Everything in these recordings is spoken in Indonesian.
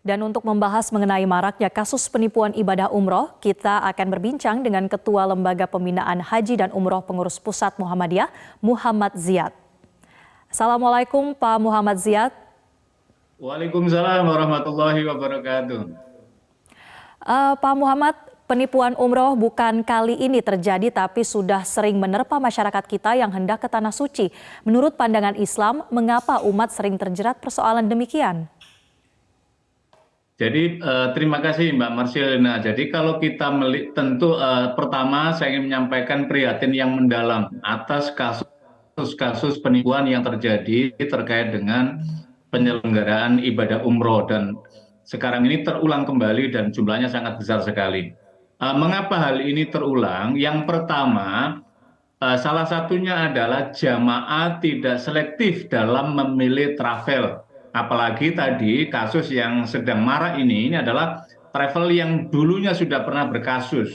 Dan untuk membahas mengenai maraknya kasus penipuan ibadah umroh, kita akan berbincang dengan Ketua Lembaga Pembinaan Haji dan Umroh Pengurus Pusat Muhammadiyah, Muhammad Ziyad. Assalamualaikum Pak Muhammad Ziyad. Waalaikumsalam warahmatullahi wabarakatuh. Pak Muhammad, penipuan umroh bukan kali ini terjadi tapi sudah sering menerpa masyarakat kita yang hendak ke Tanah Suci. Menurut pandangan Islam, mengapa umat sering terjerat persoalan demikian? Jadi terima kasih Mbak Marcelina. Jadi kalau kita tentu pertama saya ingin menyampaikan prihatin yang mendalam atas kasus-kasus penipuan yang terjadi terkait dengan penyelenggaraan ibadah umroh dan sekarang ini terulang kembali dan jumlahnya sangat besar sekali. Mengapa hal ini terulang? Yang pertama, salah satunya adalah jamaah tidak selektif dalam memilih travel. Apalagi tadi kasus yang sedang marak ini adalah travel yang dulunya sudah pernah berkasus.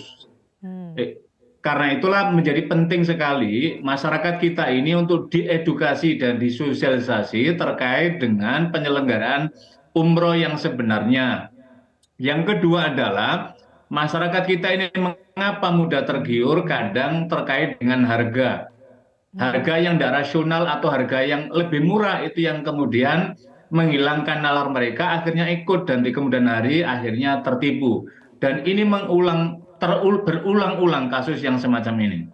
Karena itulah menjadi penting sekali masyarakat kita ini untuk diedukasi dan disosialisasi terkait dengan penyelenggaraan umroh yang sebenarnya. Yang kedua adalah masyarakat kita ini mengapa mudah tergiur kadang terkait dengan harga. Harga yang tidak rasional atau harga yang lebih murah itu yang kemudian menghilangkan nalar mereka, akhirnya ikut dan di kemudian hari akhirnya tertipu. Dan ini berulang-ulang kasus yang semacam ini.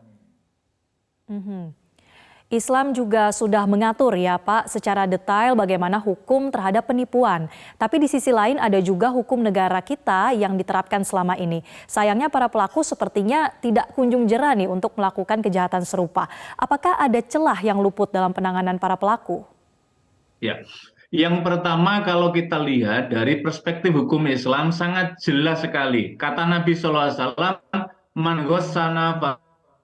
Islam juga sudah mengatur ya Pak secara detail bagaimana hukum terhadap penipuan. Tapi di sisi lain ada juga hukum negara kita yang diterapkan selama ini. Sayangnya para pelaku sepertinya tidak kunjung jera nih untuk melakukan kejahatan serupa. Apakah ada celah yang luput dalam penanganan para pelaku? Ya, yang pertama kalau kita lihat dari perspektif hukum Islam sangat jelas sekali. Kata Nabi SAW, man ghassana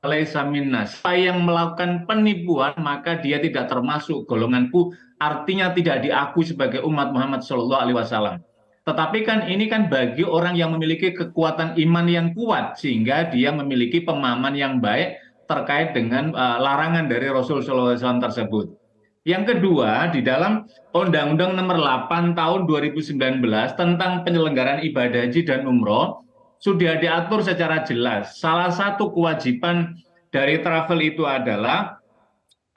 falaysa minna. Siapa yang melakukan penipuan maka dia tidak termasuk golonganku, artinya tidak diakui sebagai umat Muhammad SAW. Tetapi kan ini kan bagi orang yang memiliki kekuatan iman yang kuat sehingga dia memiliki pemahaman yang baik terkait dengan larangan dari Rasulullah SAW tersebut. Yang kedua, di dalam Undang-Undang Nomor 8 Tahun 2019 tentang penyelenggaraan ibadah haji dan umroh sudah diatur secara jelas. Salah satu kewajiban dari travel itu adalah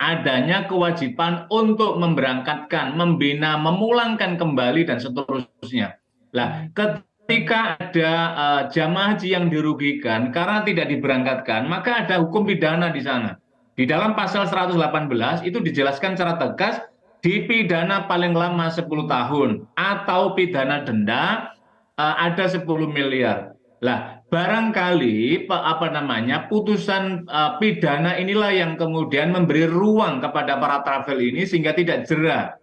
adanya kewajiban untuk memberangkatkan, membina, memulangkan kembali dan seterusnya. Nah, ketika ada jamaah haji yang dirugikan karena tidak diberangkatkan, maka ada hukum pidana di sana. Di dalam pasal 118 itu dijelaskan secara tegas dipidana paling lama 10 tahun atau pidana denda ada 10 miliar. Lah, barangkali putusan pidana inilah yang kemudian memberi ruang kepada para travel ini sehingga tidak jera.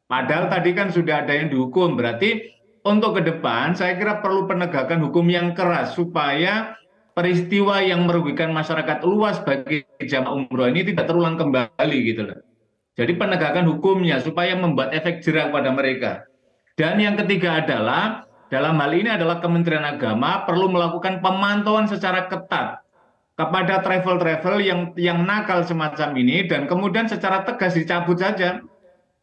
Padahal tadi kan sudah ada yang dihukum, berarti untuk ke depan saya kira perlu penegakan hukum yang keras supaya peristiwa yang merugikan masyarakat luas bagi jamaah umroh ini tidak terulang kembali gitu loh. Jadi penegakan hukumnya supaya membuat efek jera kepada mereka. Dan yang ketiga adalah dalam hal ini adalah Kementerian Agama perlu melakukan pemantauan secara ketat kepada travel-travel yang nakal semacam ini dan kemudian secara tegas dicabut saja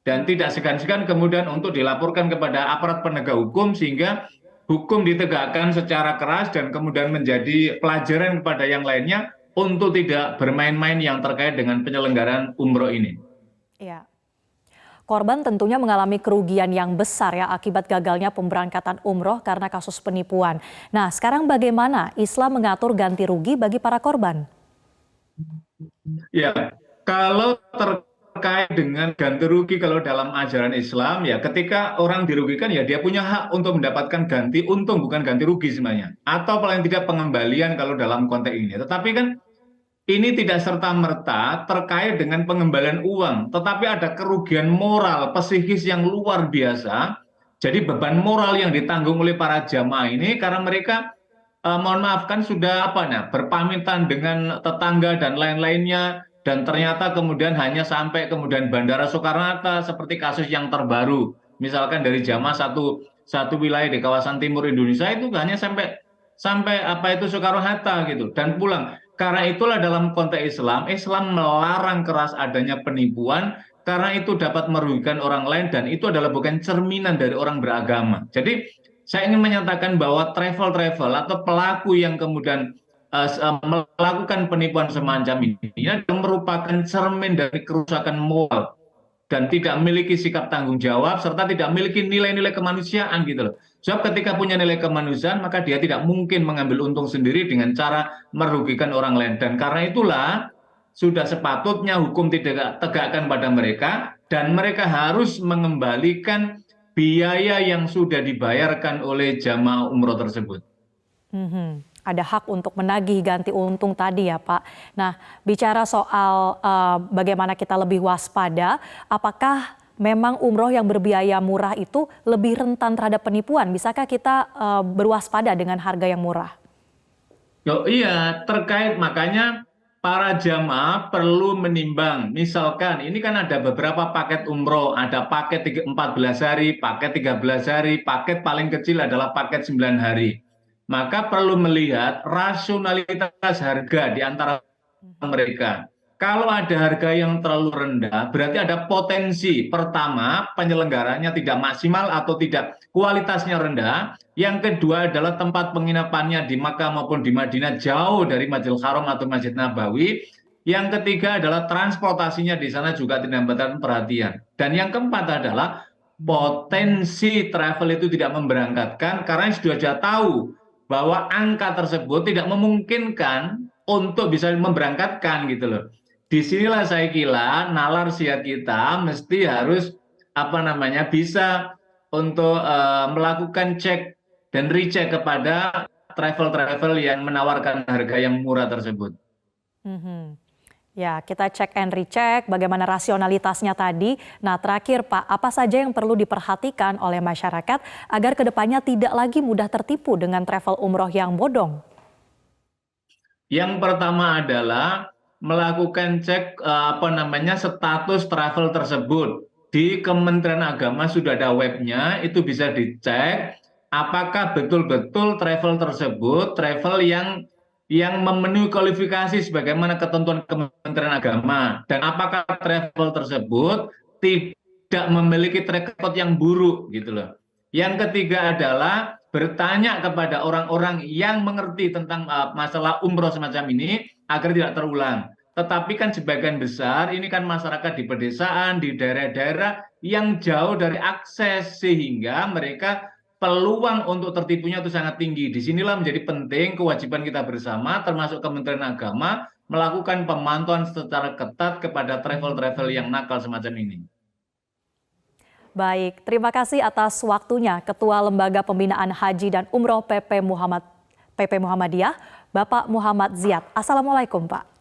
dan tidak segan-segan kemudian untuk dilaporkan kepada aparat penegak hukum sehingga hukum ditegakkan secara keras dan kemudian menjadi pelajaran kepada yang lainnya untuk tidak bermain-main yang terkait dengan penyelenggaraan umroh ini. Ya. Korban tentunya mengalami kerugian yang besar ya akibat gagalnya pemberangkatan umroh karena kasus penipuan. Nah, sekarang bagaimana Islam mengatur ganti rugi bagi para korban? Ya, kalau terkait dengan ganti rugi kalau dalam ajaran Islam ya ketika orang dirugikan ya dia punya hak untuk mendapatkan ganti untung bukan ganti rugi sebenarnya atau paling tidak pengembalian kalau dalam konteks ini. Tetapi kan ini tidak serta-merta terkait dengan pengembalian uang, tetapi ada kerugian moral, psikis yang luar biasa. Jadi beban moral yang ditanggung oleh para jamaah ini karena mereka, mohon maaf kan sudah berpamitan dengan tetangga dan lain-lainnya, dan ternyata kemudian hanya sampai kemudian Bandara Soekarno-Hatta seperti kasus yang terbaru. Misalkan dari jamaah satu wilayah di kawasan timur Indonesia itu hanya sampai Soekarno-Hatta gitu dan pulang. Karena itulah dalam konteks Islam, Islam melarang keras adanya penipuan karena itu dapat merugikan orang lain dan itu adalah bukan cerminan dari orang beragama. Jadi saya ingin menyatakan bahwa travel atau pelaku yang kemudian melakukan penipuan semacam ini adalah merupakan cermin dari kerusakan moral dan tidak memiliki sikap tanggung jawab serta tidak memiliki nilai-nilai kemanusiaan gitu loh. Sebab ketika punya nilai kemanusiaan maka dia tidak mungkin mengambil untung sendiri dengan cara merugikan orang lain. Dan karena itulah sudah sepatutnya hukum tidak tegakkan pada mereka dan mereka harus mengembalikan biaya yang sudah dibayarkan oleh jamaah umroh tersebut. Ada hak untuk menagih ganti untung tadi ya Pak. Nah, bicara soal bagaimana kita lebih waspada, apakah memang umroh yang berbiaya murah itu lebih rentan terhadap penipuan? Bisakah kita berwaspada dengan harga yang murah? Iya, terkait makanya para jamaah perlu menimbang. Misalkan ini kan ada beberapa paket umroh, ada paket 14 hari, paket 13 hari, paket paling kecil adalah paket 9 hari. Maka perlu melihat rasionalitas harga di antara mereka. Kalau ada harga yang terlalu rendah, berarti ada potensi pertama penyelenggaranya tidak maksimal atau tidak kualitasnya rendah. Yang kedua adalah tempat penginapannya di Makkah maupun di Madinah jauh dari Masjidil Haram atau Masjid Nabawi. Yang ketiga adalah transportasinya di sana juga tidak mendapatkan perhatian. Dan yang keempat adalah potensi travel itu tidak memberangkatkan karena sudah tahu bahwa angka tersebut tidak memungkinkan untuk bisa memberangkatkan gitu loh. Disinilah saya kira nalar siat kita mesti harus bisa untuk melakukan cek dan recheck kepada travel yang menawarkan harga yang murah tersebut. Ya, kita cek and recheck bagaimana rasionalitasnya tadi. Nah, terakhir Pak, apa saja yang perlu diperhatikan oleh masyarakat agar kedepannya tidak lagi mudah tertipu dengan travel umroh yang bodong? Yang pertama adalah melakukan cek status travel tersebut. Di Kementerian Agama sudah ada webnya, itu bisa dicek apakah betul-betul travel tersebut travel yang memenuhi kualifikasi sebagaimana ketentuan Kementerian Agama dan apakah travel tersebut tidak memiliki track record yang buruk gitu loh. Yang ketiga adalah bertanya kepada orang-orang yang mengerti tentang masalah umroh semacam ini agar tidak terulang. Tetapi kan sebagian besar ini kan masyarakat di pedesaan, di daerah-daerah yang jauh dari akses sehingga mereka peluang untuk tertipunya itu sangat tinggi. Disinilah menjadi penting kewajiban kita bersama termasuk Kementerian Agama melakukan pemantauan secara ketat kepada travel yang nakal semacam ini. Baik, terima kasih atas waktunya Ketua Lembaga Pembinaan Haji dan Umroh PP Muhammadiyah, Bapak Muhammad Ziyad. Assalamualaikum Pak.